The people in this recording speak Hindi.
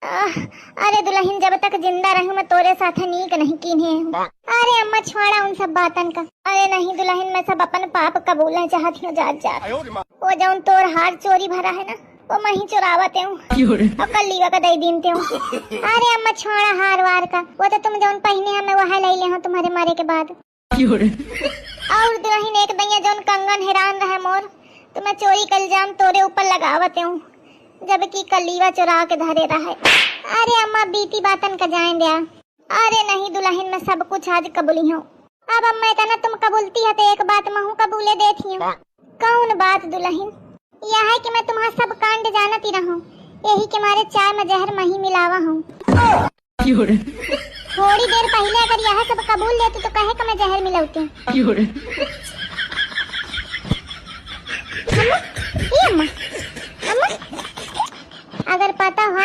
आह, अरे दुल्हन जब तक जिंदा रहूं मैं तोरे साथ नीक नहीं कीन्हे हूँ। अरे अम्मा छोड़ा उन सब बातन का। अरे नहीं दुल्हन, मैं सब अपन पाप कबूल चाहती हूँ। जात जात वो जौन तोर हार चोरी भरा है ना, वो मैं ही चुरावते हूँ और कल लीवा का दई दीनते हूँ। अरे अम्मा छोड़ा हार वार का, वो तो तुम जौन पहने हमें वह ले ले हो तुम्हारे मारे के बाद। और दुल्हन एक दैया जौन कंगन हैरान रहे मोर, तो मैं चोरी कल जाम तोरे ऊपर लगावते हूँ, जबकि कलीवा चुरा के धरे रहा है। अरे अम्मा बीती बातन का जाए दिया। अरे नहीं दुल्हन, मैं सब कुछ आज कबूली हूँ। अब अम्मा इतना तुम कबूलती है तो एक बात मैं हूँ कबूले देती हूँ। कौन बात दुल्हन? यह है कि मैं तुम्हारा सब कांड जानती रहूं, यही के मारे चाय में जहर मही मिलावा हूँ। थोड़ी देर पहले अगर यह सब कबूल लेती तो कहे कि मैं जहर मिलाऊती। अम्मा, अम्मा, अगर पता हो